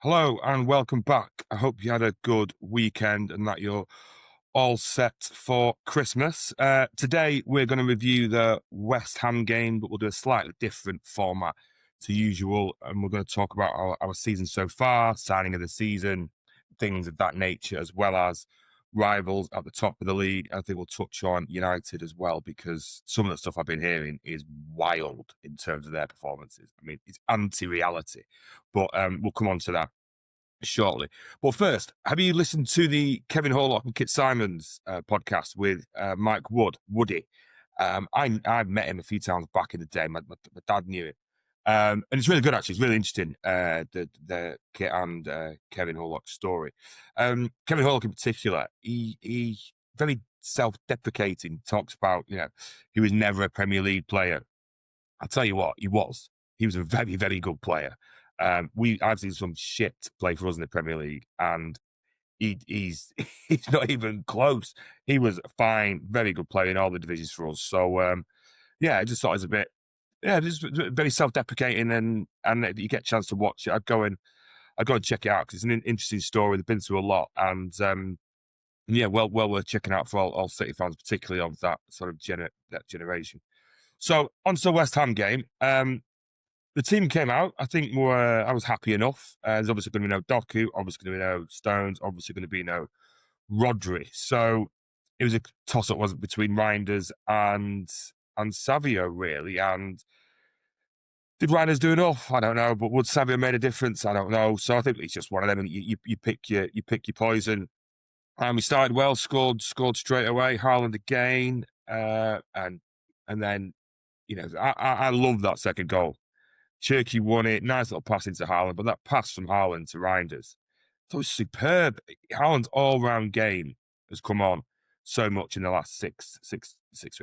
Hello and welcome back. I hope you had a good weekend and that you're all set for Christmas. Today, we're going to review the West Ham game, but we'll do a slightly different format to usual. And we're going to talk about our season so far, signing of the season, things of that nature, as well as rivals at the top of the league. I think we'll touch on United as well, because some of the stuff I've been hearing is wild in terms of their performances. I mean, it's anti-reality, but we'll come on to that shortly. But first, have you listened to the Kevin Horlock and Kit Simons podcast with Mike Woody? I've met him a few times back in the day. My dad knew him. And it's really good, actually. It's really interesting, the Kit and Kevin Horlock story. Kevin Horlock in particular, he very self-deprecating, talks about, he was never a Premier League player. I'll tell you what, he was. He was a very, very good player. I've seen some shit play for us in the Premier League, and he's he's not even close. He was a fine, very good player in all the divisions for us. So I just thought it was a bit, just very self-deprecating, and you get a chance to watch it. I'd go and check it out because it's an interesting story. They've been through a lot, and well worth checking out for all City fans, particularly of that sort of that generation. So on to the West Ham game. The team came out. I think I was happy enough. There's obviously going to be no Doku, obviously going to be no Stones, obviously going to be no Rodri. So it was a toss-up, wasn't it, between Reinders and Savio, really. And did Reinders do enough? I don't know. But would Savio made a difference? I don't know. So I think it's just one of them. And you pick your poison. And we started well, scored straight away. Haaland again, and then I love that second goal. Cherky won it. Nice little pass into Haaland, but that pass from Haaland to Reinders, that was superb. Haaland's all-round game has come on so much in the last six to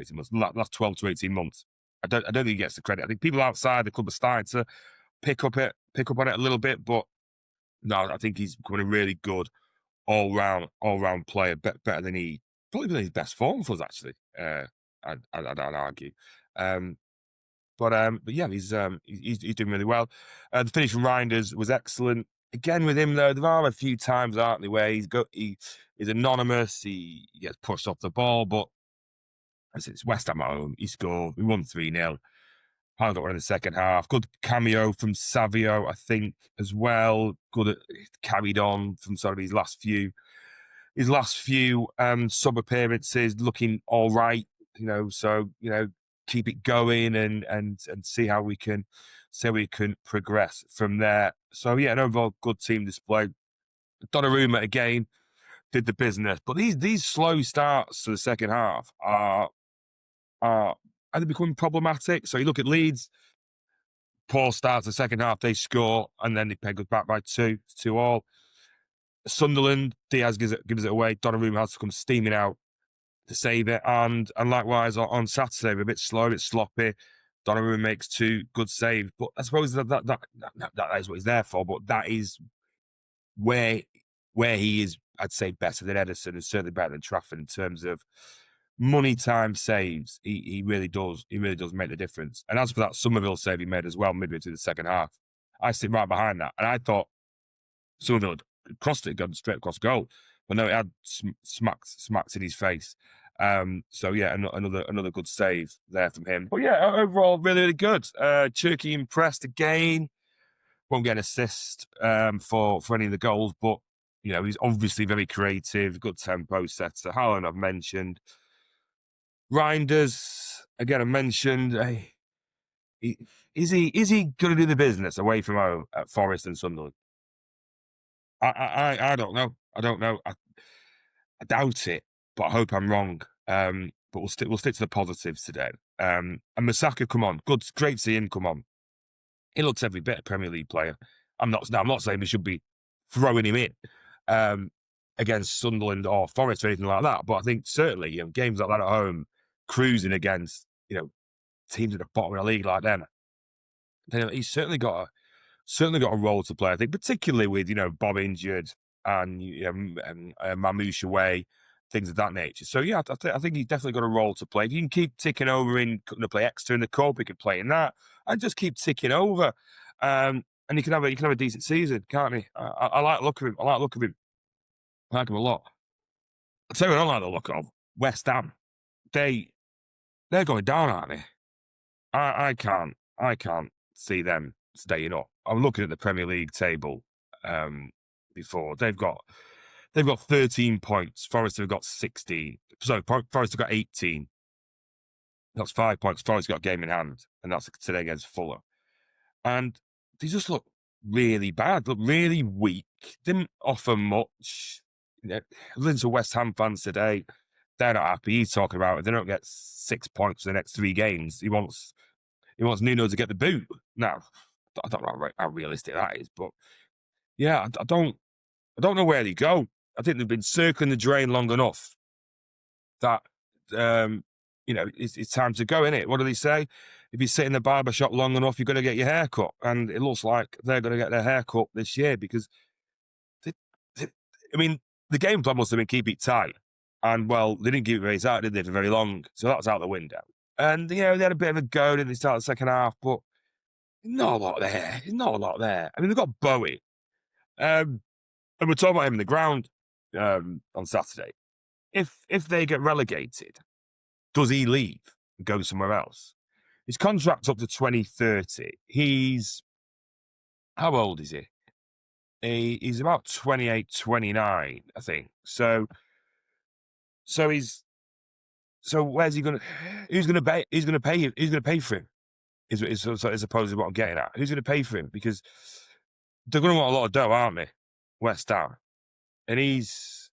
18 months, last 12 to 18 months. I don't think he gets the credit. I think people outside the club are starting to pick up on it a little bit, but no, I think he's becoming a really good all-round player, better than probably been his best form for us, actually. I'd argue. But yeah, he's doing really well. The finish from Reinders was excellent. Again with him though, there are a few times, aren't there, where he's anonymous. He gets pushed off the ball, but as it's West Ham at home, he scored. We won 3-0. Haaland got one in the second half. Good cameo from Savio, I think, as well. Carried on from sort of his last few sub appearances, looking all right. So keep it going and see how we can progress from there. So yeah, an overall good team display. Donnarumma again did the business, but these slow starts to the second half are they becoming problematic. So you look at Leeds, poor start to the second half, they score and then they peg us back by 2-2 Sunderland, Diaz gives it away. Donnarumma has to come steaming out to save it, and likewise on Saturday, we're a bit slow, a bit sloppy. Donnarumma makes 2 good saves, but I suppose that is what he's there for. But that is where he is, I'd say, better than Ederson and certainly better than Trafford in terms of money time saves. He really does make the difference. And as for that Somerville save he made as well midway through the second half, I sit right behind that, and I thought Somerville had crossed it, gone straight across goal. But no, it had smacked in his face. So yeah, another good save there from him. But yeah, overall, really, really good. Cherky impressed again. Won't get an assist for any of the goals, but he's obviously very creative, good tempo setter. Haaland, I've mentioned. Reinders, again, I mentioned. Is he going to do the business away from home at Forest and Sunderland? I don't know. I doubt it, but I hope I'm wrong. But we'll stick to the positives today. And Masaka, come on, great to see him come on. He looks every bit a Premier League player. I'm not saying we should be throwing him in against Sunderland or Forest or anything like that. But I think certainly games like that at home, cruising against teams at the bottom of the league like them, then he's certainly got a role to play. I think, particularly with Bob injured and Mamouche away, things of that nature. So yeah, I think he's definitely got a role to play. If you can keep ticking over in, play extra in the cup, he could play in that, and just keep ticking over. and he can have a decent season, can't he? I like the look of him. I like the look of him. I like him a lot. I'll tell you what I don't like the look of West Ham. They're going down, aren't they? I can't see them staying up. I'm looking at the Premier League table before. They've got 13 points. Forest have got 16. Sorry, Forest have got 18. That's 5 points. Forest got a game in hand, and that's today against Fulham. And they just look really bad, look really weak. Didn't offer much. Listen to West Ham fans today. They're not happy. He's talking about it. They don't get 6 points for the next 3 games. He wants Nuno to get the boot. Now, I don't know how realistic that is, but yeah, I don't know where they go. I think they've been circling the drain long enough that it's time to go, innit? What do they say? If you sit in the barber shop long enough, you're going to get your hair cut, and it looks like they're going to get their hair cut this year because the game plan must have been keep it tight. And, well, they didn't keep it very tight, did they, for very long? So that's out the window. And, they had a bit of a go, didn't they, start the second half, but not a lot there. There's not a lot there. I mean, they've got Bowie. And we're talking about him in the ground on Saturday. If they get relegated, does he leave and go somewhere else? His contract's up to 2030. He's... How old is he? He's about 28, 29, I think. So where's he going to? Who's going to pay? Who's going to pay him? Who's going to pay for him? Is opposed to what I'm getting at. Who's going to pay for him? Because they're going to want a lot of dough, aren't they? West Ham, and he's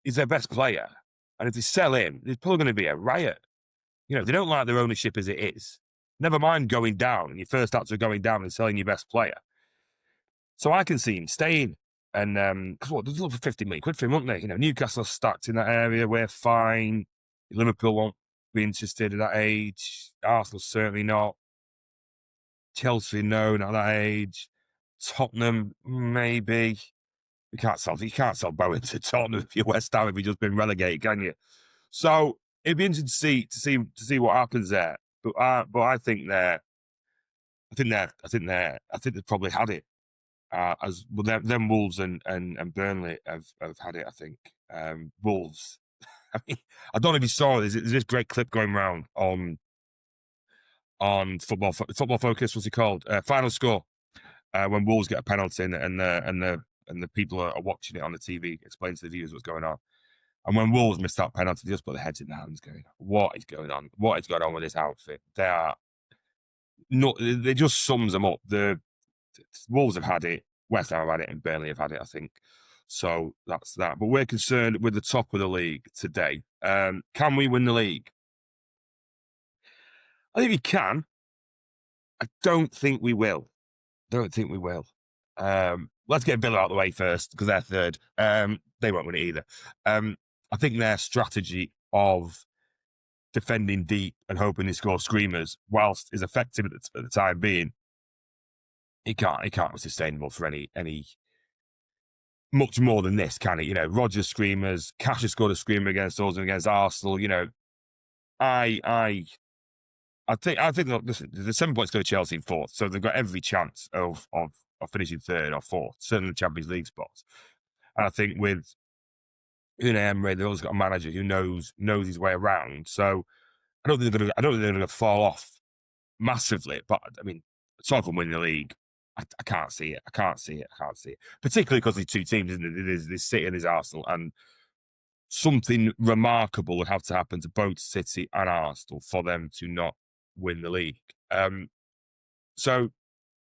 their best player. And if they sell him, there's probably going to be a riot. They don't like their ownership as it is. Never mind going down, and your first acts are going down and selling your best player. So I can see him staying. And because they'd look for 50 million quid for him, wouldn't they? Newcastle are stacked in that area. We're fine. Liverpool won't be interested at that age. Arsenal certainly not. Chelsea, no, not at that age. Tottenham, maybe. You can't sell Bowen to Tottenham if you're West Ham if you've just been relegated, can you? So it'd be interesting to see what happens there. But I think they've probably had it. As well, them Wolves and Burnley have had it. I think Wolves. I mean, I don't know if you saw there's this great clip going around on Football Focus. What's it called? Final score. When Wolves get a penalty and the people are watching it on the TV, explains to the viewers what's going on. And when Wolves missed that penalty, they just put their heads in their hands, going, "What is going on? What is going on with this outfit?" They just sums them up. The Wolves have had it, West Ham have had it, and Burnley have had it, I think. So that's that. But we're concerned with the top of the league today. Can we win the league? I think we can. I don't think we will. Let's get Villa out of the way first, because they're third. They won't win it either. I think their strategy of defending deep and hoping they score screamers, whilst is effective at the time being, it can't be sustainable for any much more than this, can it? Rodgers screamers, Cash has scored a screamer against us and against Arsenal. I think listen, there's 7 points to Chelsea in fourth, so they've got every chance of finishing third or fourth, certainly the Champions League spots. And I think with Unai Emery, they've always got a manager who knows his way around. So I don't think they're going to fall off massively. But I mean, aside from winning the league, I can't see it. I can't see it. Particularly because there's two teams, isn't it? There's City and there's Arsenal, and something remarkable would have to happen to both City and Arsenal for them to not win the league. So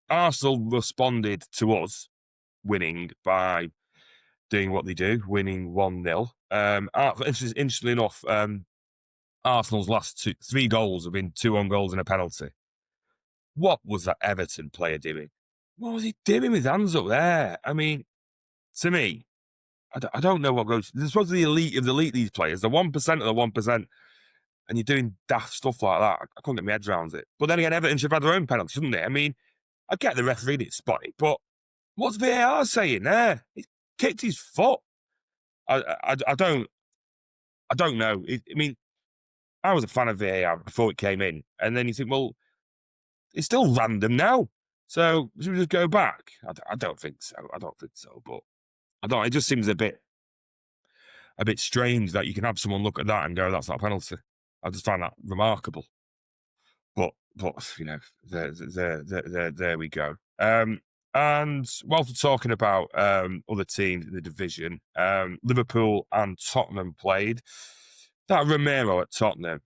Arsenal responded to us winning by doing what they do, winning 1-0. Interestingly enough, Arsenal's last 3 goals have been 2 own goals and a penalty. What was that Everton player doing? What was he doing with his hands up there? I mean, to me, I don't know what goes. They're supposed to be the elite of the elite, these players. The 1% of the 1%. And you're doing daft stuff like that. I couldn't get my head around it. But then again, Everton should have had their own penalty, shouldn't they? I mean, I get the referee didn't spot it, but what's VAR saying there? He kicked his foot. I don't know. I mean, I was a fan of VAR before it came in. And then you think, well, it's still random now. So should we just go back? I don't think so. I don't think so. But I don't. It just seems a bit strange that you can have someone look at that and go, "That's not a penalty." I just find that remarkable. But you know, there we go. And whilst we're talking about other teams in the division, Liverpool and Tottenham played. That Romero at Tottenham,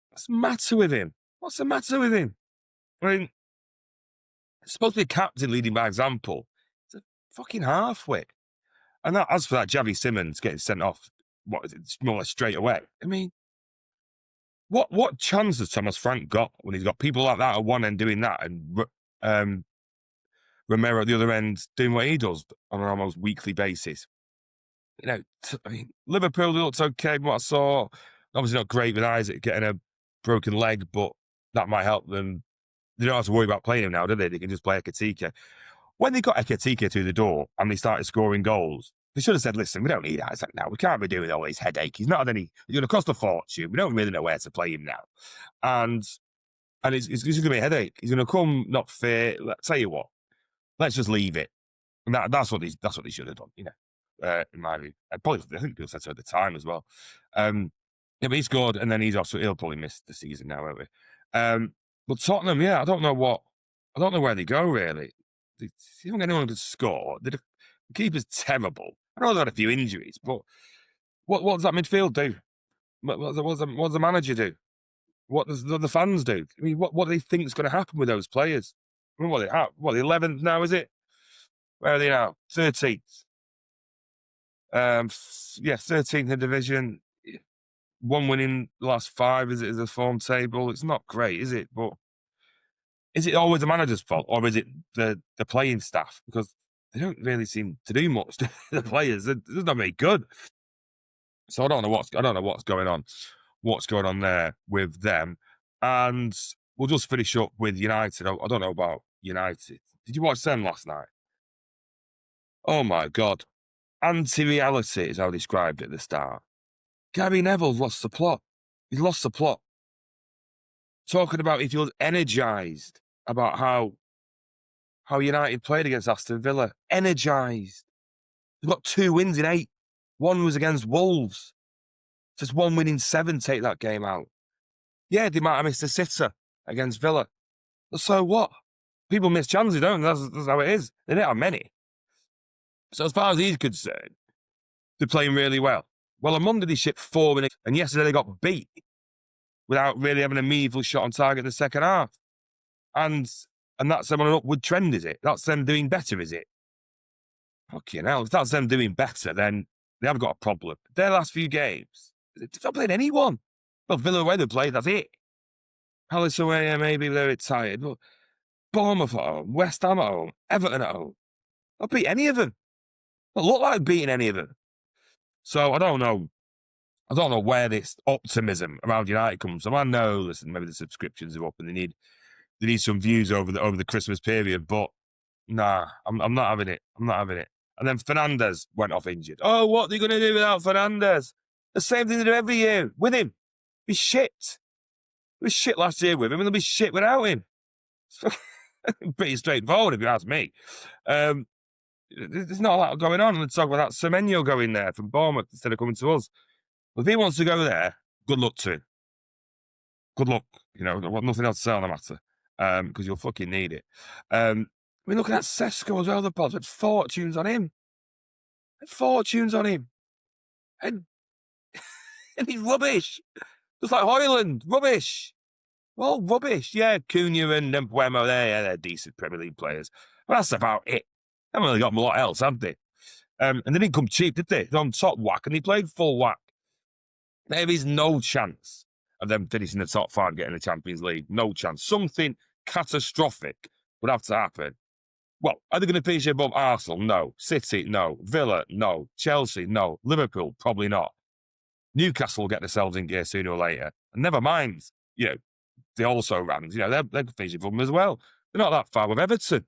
what's the matter with him? What's the matter with him? I mean, he's supposed to be a captain leading by example. He's a fucking halfwit. And that, as for that Javi Simmons getting sent off, what is it, more or less straight away? I mean, what chance has Thomas Frank got when he's got people like that at one end doing that and Romero at the other end doing what he does on an almost weekly basis? You know, I mean, Liverpool looked okay from what I saw. Obviously not great with Isaac getting a broken leg, but that might help them. They don't have to worry about playing him now, do they? They can just play Ekitike. When they got Ekitike through the door and they started scoring goals, they should have said, listen, we don't need Isaac now. We can't be doing all his headache. He's not had any, he's going to cost a fortune. We don't really know where to play him now. And it's just going to be a headache. He's going to come not fit. Let's tell you what, let's just leave it. And that's what they should have done, you know, in my view. I think people said so at the time as well. Yeah, but he scored and then he'll probably miss the season now, won't we? But Tottenham, yeah, I don't know where they go really. They don't get anyone to score. The keeper's terrible. I know they've had a few injuries, but what does that midfield do? What does the manager do? What does the fans do? I mean, what do they think is going to happen with those players? I mean, what the 11th now, is it? Where are they now? 13th. Yeah, 13th in the division. One win in the last 5 is a form table. It's not great, is it? But is it always the manager's fault, or is it the playing staff? Because they don't really seem to do much. The players, they're not very good. So I don't know what's going on. What's going on there with them? And we'll just finish up with United. I don't know about United. Did you watch them last night? Oh my God. Anti-reality is how I described it at the start. Gary Neville's lost the plot. He's lost the plot. Talking about he feels energised about how United played against Aston Villa. Energised. They've got 2 wins in 8. One was against Wolves. Just 1 win in 7 take that game out. Yeah, they might have missed a sitter against Villa. But so what? People miss chances, don't they? That's how it is. They don't have many. So as far as he's concerned, they're playing really well. Well, on Monday they shipped 4 minutes, and yesterday they got beat without really having a meaningful shot on target in the second half. And that's them on an upward trend, is it? That's them doing better, is it? Fucking hell, if that's them doing better, then they have got a problem. Their last few games, they've not played anyone. Well, Villa away they played, that's it. Palace away, maybe they're a bit tired. But Bournemouth at home, West Ham at home, Everton at home. Not beat any of them. Don't look like beating any of them. So I don't know where this optimism around United comes from. I know, listen, maybe the subscriptions are up and they need some views over the Christmas period, but nah, I'm not having it. I'm not having it. And then Fernandes went off injured. Oh, what are they going to do without Fernandes? The same thing they do every year with him. Be shit. It was shit last year with him, and they'll be shit without him. It's pretty straightforward, if you ask me. There's not a lot going on. Let's talk about that Semenyo going there from Bournemouth instead of coming to us. Well, if he wants to go there, good luck to him. Good luck. You know, I've got nothing else to say on the matter, because you'll fucking need it. I mean, looking at Sesko as well, the pods had fortunes on him. And he's rubbish. Just like Haaland, rubbish. Well, rubbish. Yeah, Cunha and Mbeumo, they're decent Premier League players. But that's about it. They haven't really got a lot else, have they? And they didn't come cheap, did they? They're on top whack, and they played full whack. There is no chance of them finishing the top 5 getting the Champions League. No chance. Something catastrophic would have to happen. Well, are they going to finish above Arsenal? No. City? No. Villa? No. Chelsea? No. Liverpool? Probably not. Newcastle will get themselves in gear sooner or later. And never mind, you know, the also-rans, you know, they're finishing above them as well. They're not that far with Everton,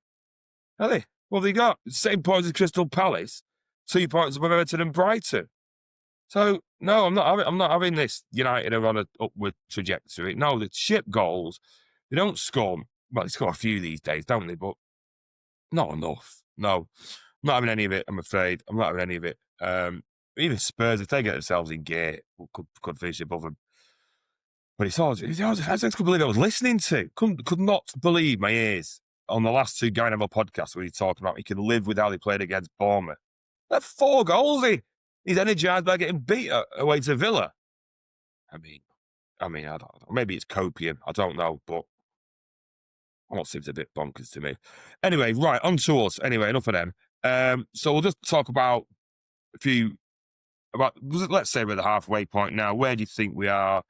are they? Well, they got same points as Crystal Palace, 2 points above Everton and Brighton. So no, I'm not having this United are on an upward trajectory. No, the ship goals, they don't score. Well, they score a few these days, don't they? But Not enough. No, not having any of it. I'm afraid. I'm not having any of it. Even Spurs, if they get themselves in gear, could finish above them. But I just couldn't believe I was listening to. Could not believe my ears on the last two Gary Neville podcasts where he talked about he can live with how they played against Bournemouth. That's 4 goals. He's energised by getting beat away to Villa. I mean, I don't know. Maybe it's copium. I don't know, but that seems a bit bonkers to me. Anyway, right, on to us. Anyway, enough of them. So we'll just talk about let's say we're at the halfway point now. Where do you think we are?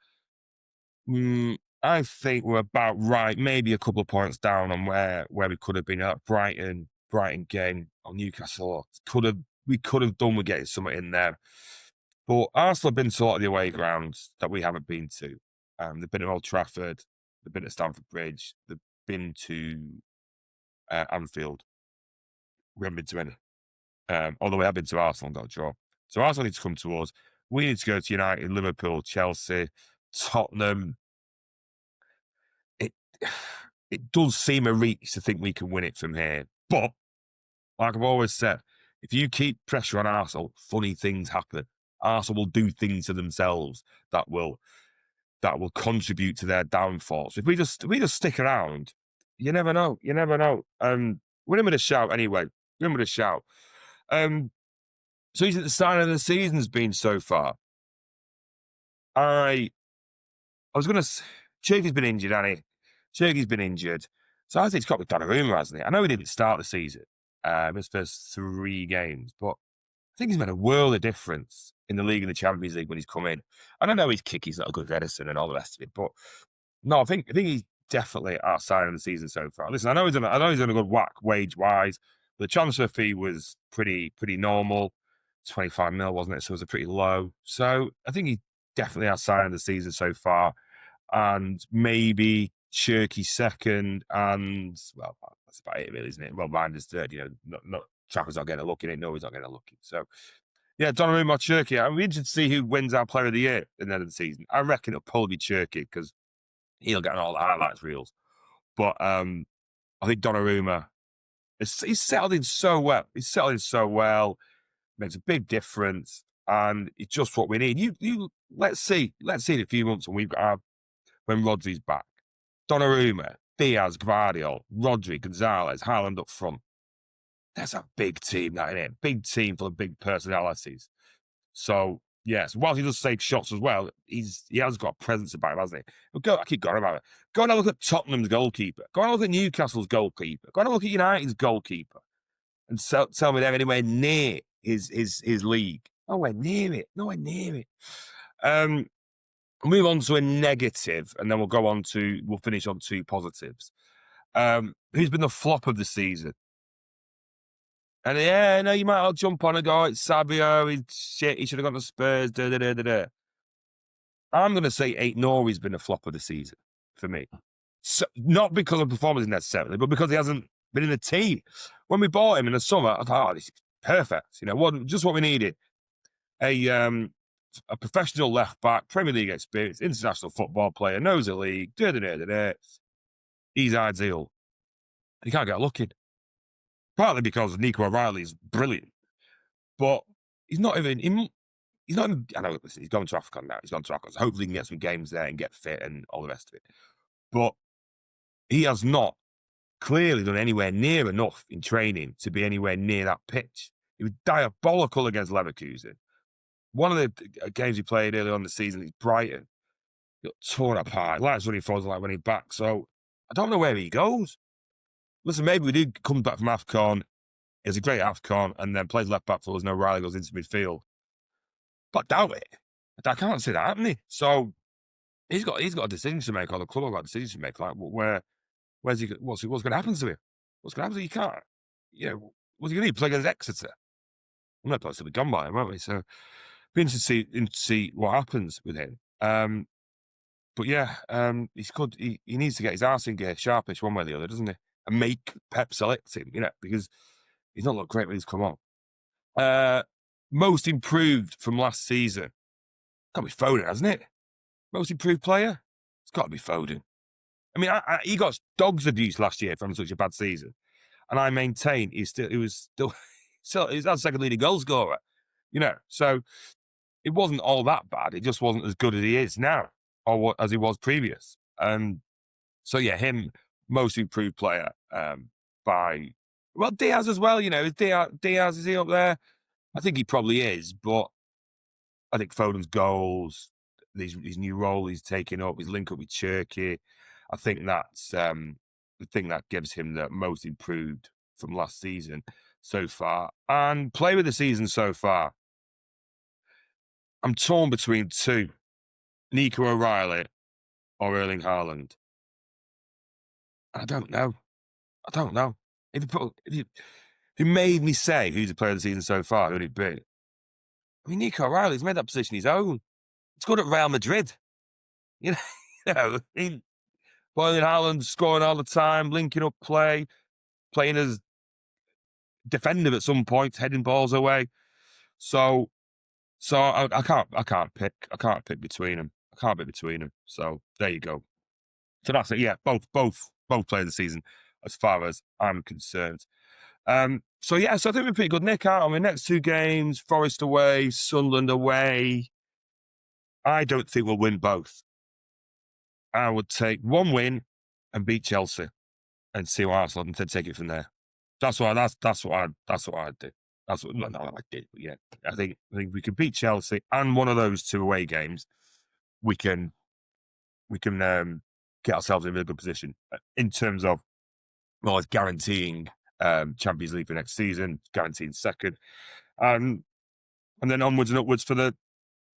I think we're about right, maybe a couple of points down on where we could have been at Brighton game on Newcastle. We could have done with getting something in there. But Arsenal have been to a lot of the away grounds that we haven't been to. They've been at Old Trafford, they've been at Stamford Bridge, they've been to Anfield. We haven't been to any. Although we have been to Arsenal and got a draw. So Arsenal need to come to us. We need to go to United, Liverpool, Chelsea, Tottenham. It does seem a reach to think we can win it from here. But, like I've always said, if you keep pressure on Arsenal, funny things happen. Arsenal will do things to themselves that will contribute to their downfall. So if we just stick around, you never know. You never know. Win him with a shout anyway. Win him with a shout. So he's at the sign of the season's been so far. I was going to... Cherky's been injured, hasn't he? Cherky's been injured. So I think it's got to be Donnarumma, hasn't he? I know he didn't start the season, his first 3 games, but I think he's made a world of difference in the league and the Champions League when he's come in. I don't know his kick, he's not as good as Edison and all the rest of it, but no, I think he's definitely our sign of the season so far. Listen, I know he's done a good whack wage-wise, but the transfer fee was pretty normal. 25 mil, wasn't it? So it was a pretty low. So I think he's definitely our sign of the season so far. And maybe Cherky second, and well, that's about it, really, isn't it? Well, Minder's third. Not Trafford's not getting a look in it. No, he's not getting a look in. So, yeah, Donnarumma or Cherky. I'm interested to see who wins our Player of the Year at the end of the season. I reckon it'll probably be Cherky because he'll get on all the highlights reels. But I think Donnarumma, he's settled in so well. Makes a big difference, and it's just what we need. Let's see in a few months when Rodri's back. Donnarumma, Diaz, Gvardiol, Rodri, Gonzalez, Haaland up front. That's a big team, that, isn't it? Big team full of big personalities. So, yes, whilst he does take shots as well, he has got a presence about him, hasn't he? I keep going about it. Go and have a look at Tottenham's goalkeeper. Go and have a look at Newcastle's goalkeeper. Go and have a look at United's goalkeeper. And tell me they're anywhere near his league. Nowhere near it. Move on to a negative, and then we'll finish on 2 positives. Who's been the flop of the season? And you might all jump on and go, it's Sabio, he's shit, he should have gone to Spurs, I'm going to say Aït-Nouri's been a flop of the season for me. So, not because of performance necessarily, but because he hasn't been in the team. When we bought him in the summer, I thought, this is perfect. Just what we needed. A professional left-back, Premier League experience, international football player, knows the league, he's ideal. And he can't get a look in. Partly because Nico O'Reilly's brilliant. But he's not even, I know, listen, he's going to AFCON now. So hopefully he can get some games there and get fit and all the rest of it. But he has not clearly done anywhere near enough in training to be anywhere near that pitch. He was diabolical against Leverkusen. One of the games he played earlier on in the season is Brighton. He got torn apart. Likes running forwards, like running back. So I don't know where he goes. Listen, maybe we do come back from AFCON. It's a great AFCON, and then plays left back for us, and O'Reilly goes into midfield. But I doubt it. I can't see that happening. So he's got a decision to make, or the club have got a decision to make. Like, where's he? What's going to happen to him? What's going to happen to him? You can't. What's he going to do? Play against Exeter? I'm not supposed to be gone by him, won't we? So be interested to see what happens with him. But yeah, he's good. He needs to get his arse in gear, sharpish one way or the other, doesn't he? And make Pep select him, because he's not looked great when he's come on. Most improved from last season. Got to be Foden, hasn't it? Most improved player? It's got to be Foden. I mean, he got dog's abuse last year from such a bad season. and I maintain he was still he's our second leading goal scorer. So it wasn't all that bad. It just wasn't as good as he is now, or as he was previous. So yeah, him most improved player by Diaz as well. Is Diaz, is he up there? I think he probably is, but I think Foden's goals, his new role he's taking up, his link up with Cherky, I think that's the thing that gives him the most improved from last season so far. And player of the season so far, I'm torn between two, Nico O'Reilly or Erling Haaland. I don't know. If you made me say who's the player of the season so far, who would it be? I mean, Nico O'Reilly's made that position his own. It's good at Real Madrid. You know, Erling Haaland scoring all the time, linking up play, playing as defender at some point, heading balls away. So I can't pick between them. So there you go. So that's it. Yeah, both players of the season, as far as I'm concerned. So I think we're pretty good, Nick. Out on the next two games, Forest away, Sunderland away. I don't think we'll win both. I would take one win and beat Chelsea, and see what Arsenal and then take it from there. That's what I'd do. That's what I did. But yeah, I think we can beat Chelsea, and one of those two away games, we can get ourselves in a really good position in terms of it's guaranteeing Champions League for next season, guaranteeing second, and then onwards and upwards for the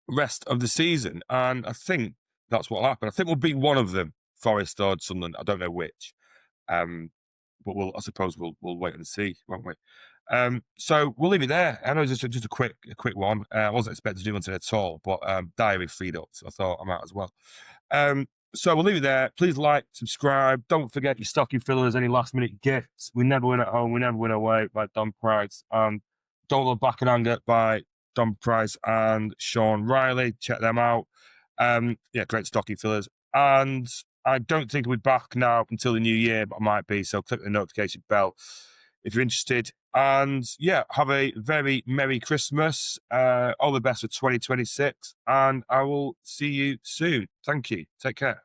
rest of the season. And I think that's what will happen. I think we'll beat one of them, Forest or Sunderland. I don't know which. But I suppose we'll wait and see, won't we? So we'll leave it there. I know it's just a quick one. I wasn't expecting to do one today at all, but diary freed up, so I thought I might as well. So we'll leave it there. Please like, subscribe. Don't forget your stocking fillers, any last minute gifts. We never win at home, we never win away, by Don Price. Don't Look Back in Anger by Don Price and Sean Riley. Check them out. Great stocking fillers. And I don't think we'll be back now until the new year, but I might be. So click the notification bell if you're interested. And have a very Merry Christmas. All the best for 2026. And I will see you soon. Thank you. Take care.